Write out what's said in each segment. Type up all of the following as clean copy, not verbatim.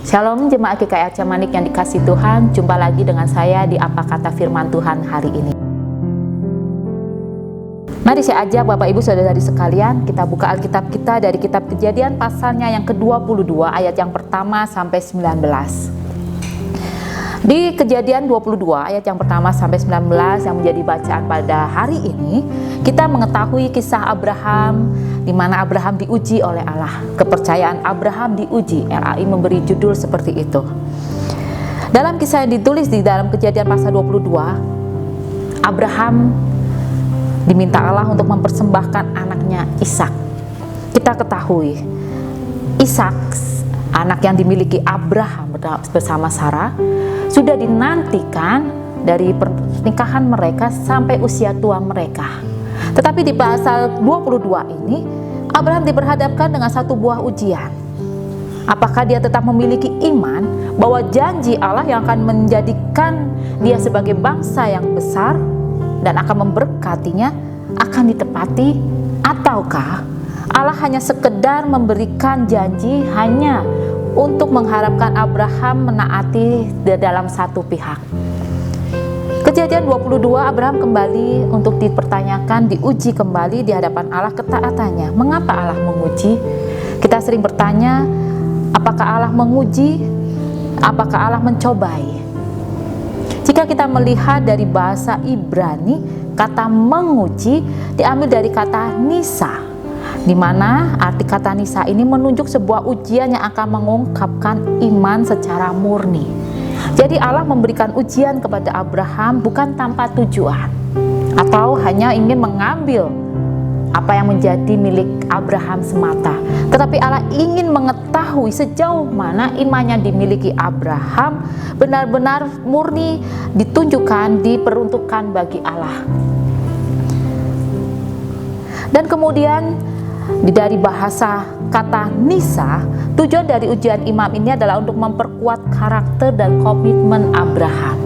Shalom jemaat GKI Arca Manik yang dikasih Tuhan, jumpa lagi dengan saya di Apa Kata Firman Tuhan hari ini. Mari saya ajak Bapak Ibu Saudara sekalian, kita buka Alkitab kita dari kitab Kejadian pasalnya yang ke-22 ayat yang pertama sampai 19. Di Kejadian 22 ayat yang pertama sampai 19 yang menjadi bacaan pada hari ini, kita mengetahui kisah Abraham di mana Abraham diuji oleh Allah. Kepercayaan Abraham diuji, RAI memberi judul seperti itu. Dalam kisah yang ditulis di dalam Kejadian pasal 22, Abraham diminta Allah untuk mempersembahkan anaknya Ishak. Kita ketahui Ishak, anak yang dimiliki Abraham bersama Sarah, sudah dinantikan dari pernikahan mereka sampai usia tua mereka. Tetapi di pasal 22 ini, Abraham diperhadapkan dengan satu buah ujian. Apakah dia tetap memiliki iman bahwa janji Allah yang akan menjadikan dia sebagai bangsa yang besar dan akan memberkatinya akan ditepati, ataukah Allah hanya sekedar memberikan janji hanya untuk mengharapkan Abraham menaati dalam satu pihak. Kejadian 22, Abraham kembali untuk dipertanyakan, diuji kembali di hadapan Allah ketaatannya. Mengapa Allah menguji? Kita sering bertanya, apakah Allah menguji? Apakah Allah mencobai? Jika kita melihat dari bahasa Ibrani, kata menguji diambil dari kata nisa, di mana arti kata nisa ini menunjuk sebuah ujian yang akan mengungkapkan iman secara murni. Jadi Allah memberikan ujian kepada Abraham bukan tanpa tujuan atau hanya ingin mengambil apa yang menjadi milik Abraham semata, tetapi Allah ingin mengetahui sejauh mana imannya dimiliki Abraham benar-benar murni, ditunjukkan, diperuntukkan bagi Allah. Dan kemudian dari bahasa kata nisa, tujuan dari ujian imam ini adalah untuk memperkuat karakter dan komitmen Abraham.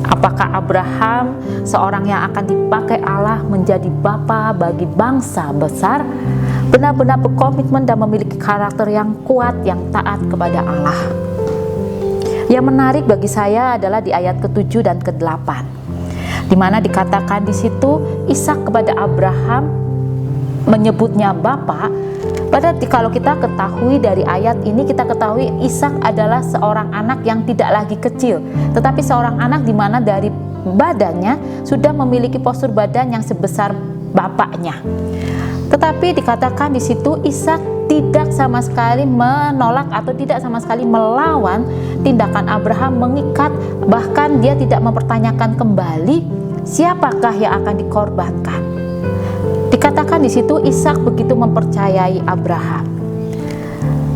Apakah Abraham seorang yang akan dipakai Allah menjadi bapa bagi bangsa besar, benar-benar berkomitmen dan memiliki karakter yang kuat, yang taat kepada Allah. Yang menarik bagi saya adalah di ayat ke-7 dan ke-8, di mana dikatakan di situ Ishak kepada Abraham menyebutnya Bapa. Padahal kalau kita ketahui dari ayat ini, kita ketahui Ishak adalah seorang anak yang tidak lagi kecil, tetapi seorang anak di mana dari badannya sudah memiliki postur badan yang sebesar bapaknya. Tetapi dikatakan di situ Ishak tidak sama sekali menolak atau tidak sama sekali melawan tindakan Abraham mengikat, bahkan dia tidak mempertanyakan kembali siapakah yang akan dikorbankan. Dikatakan di situ Ishak begitu mempercayai Abraham.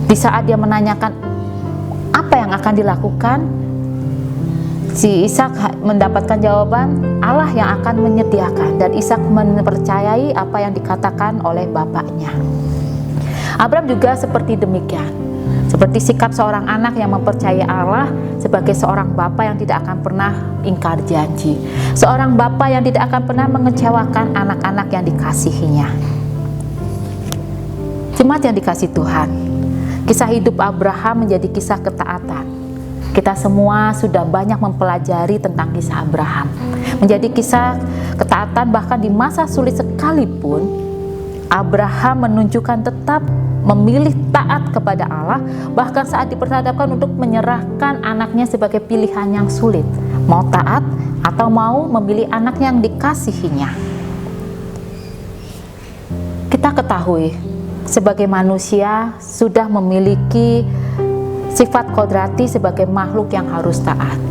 Di saat dia menanyakan apa yang akan dilakukan, si Ishak mendapatkan jawaban Allah yang akan menyediakan, dan Ishak mempercayai apa yang dikatakan oleh bapaknya. Abraham juga seperti demikian. Seperti sikap seorang anak yang mempercayai Allah sebagai seorang bapa yang tidak akan pernah ingkar janji. Seorang bapa yang tidak akan pernah mengecewakan anak-anak yang dikasihinya. Jemaat yang dikasihi Tuhan, kisah hidup Abraham menjadi kisah ketaatan. Kita semua sudah banyak mempelajari tentang kisah Abraham. Menjadi kisah ketaatan bahkan di masa sulit sekalipun, Abraham menunjukkan tetap memilih taat kepada Allah, bahkan saat diperhadapkan untuk menyerahkan anaknya sebagai pilihan yang sulit, mau taat atau mau memilih anak yang dikasihinya. Kita ketahui sebagai manusia sudah memiliki sifat kodrati sebagai makhluk yang harus taat.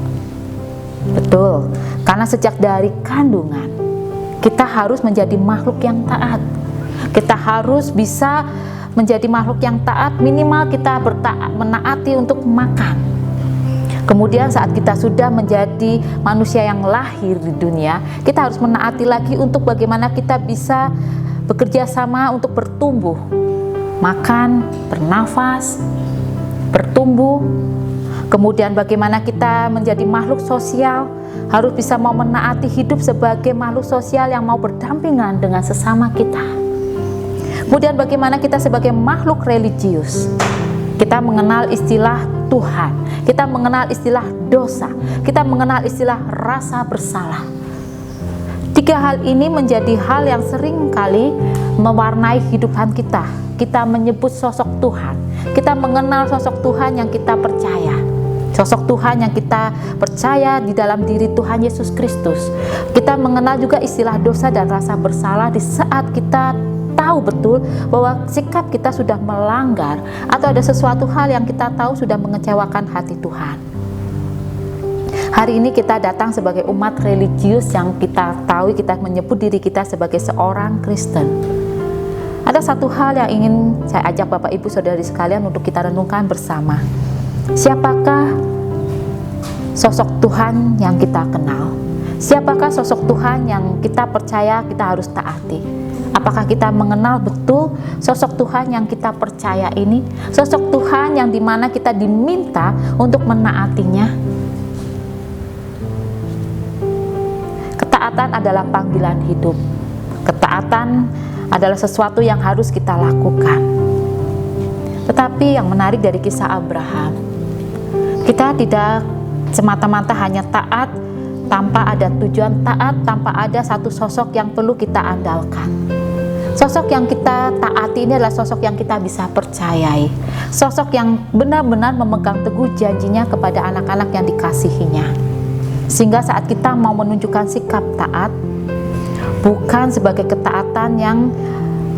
Betul, karena sejak dari kandungan kita harus menjadi makhluk yang taat. Kita harus bisa menjadi makhluk yang taat, minimal kita menaati untuk makan. Kemudian saat kita sudah menjadi manusia yang lahir di dunia, kita harus menaati lagi untuk bagaimana kita bisa bekerja sama untuk bertumbuh, makan, bernafas, bertumbuh. Kemudian bagaimana kita menjadi makhluk sosial, harus bisa mau menaati hidup sebagai makhluk sosial yang mau berdampingan dengan sesama kita. Kemudian bagaimana kita sebagai makhluk religius, kita mengenal istilah Tuhan, kita mengenal istilah dosa, kita mengenal istilah rasa bersalah. Tiga hal ini menjadi hal yang sering kali mewarnai kehidupan kita. Kita menyebut sosok Tuhan, kita mengenal sosok Tuhan yang kita percaya, sosok Tuhan yang kita percaya di dalam diri Tuhan Yesus Kristus. Kita mengenal juga istilah dosa dan rasa bersalah di saat kita tahu betul bahwa sikap kita sudah melanggar atau ada sesuatu hal yang kita tahu sudah mengecewakan hati Tuhan. Hari ini kita datang sebagai umat religius yang kita tahu, kita menyebut diri kita sebagai seorang Kristen. Ada satu hal yang ingin saya ajak Bapak Ibu Saudari sekalian untuk kita renungkan bersama. Siapakah sosok Tuhan yang kita kenal? Siapakah sosok Tuhan yang kita percaya kita harus taati? Apakah kita mengenal betul sosok Tuhan yang kita percaya ini? Sosok Tuhan yang dimana kita diminta untuk menaatinya? Ketaatan adalah panggilan hidup. Ketaatan adalah sesuatu yang harus kita lakukan. Tetapi yang menarik dari kisah Abraham, kita tidak semata-mata hanya taat tanpa ada tujuan, taat tanpa ada satu sosok yang perlu kita andalkan. Sosok yang kita taati ini adalah sosok yang kita bisa percayai, sosok yang benar-benar memegang teguh janjinya kepada anak-anak yang dikasihinya. Sehingga saat kita mau menunjukkan sikap taat, bukan sebagai ketaatan yang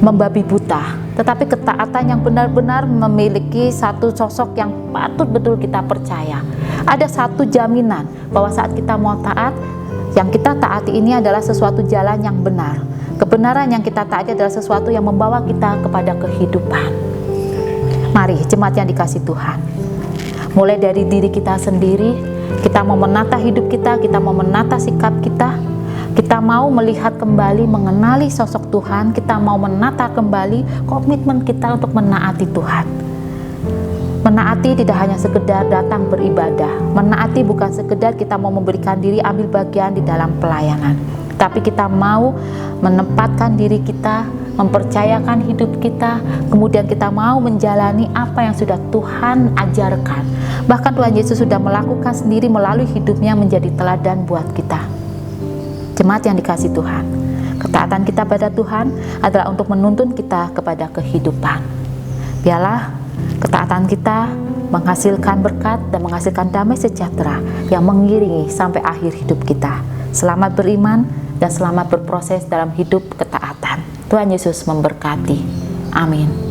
membabi buta, tetapi ketaatan yang benar-benar memiliki satu sosok yang patut betul kita percaya. Ada satu jaminan bahwa saat kita mau taat, yang kita taati ini adalah sesuatu jalan yang benar. Kebenaran yang kita taati adalah sesuatu yang membawa kita kepada kehidupan. Mari jemaat yang dikasih Tuhan, mulai dari diri kita sendiri, kita mau menata hidup kita mau menata sikap kita mau melihat kembali, mengenali sosok Tuhan, kita mau menata kembali komitmen kita untuk menaati Tuhan. Menaati tidak hanya sekedar datang beribadah, menaati bukan sekedar kita mau memberikan diri ambil bagian di dalam pelayanan, tapi kita mau menempatkan diri kita, mempercayakan hidup kita, kemudian kita mau menjalani apa yang sudah Tuhan ajarkan. Bahkan Tuhan Yesus sudah melakukan sendiri melalui hidupnya menjadi teladan buat kita. Jemaat yang dikasih Tuhan, ketaatan kita pada Tuhan adalah untuk menuntun kita kepada kehidupan. Biarlah ketaatan kita menghasilkan berkat dan menghasilkan damai sejahtera yang mengiringi sampai akhir hidup kita. Selamat beriman dan selamat berproses dalam hidup ketaatan. Tuhan Yesus memberkati. Amin.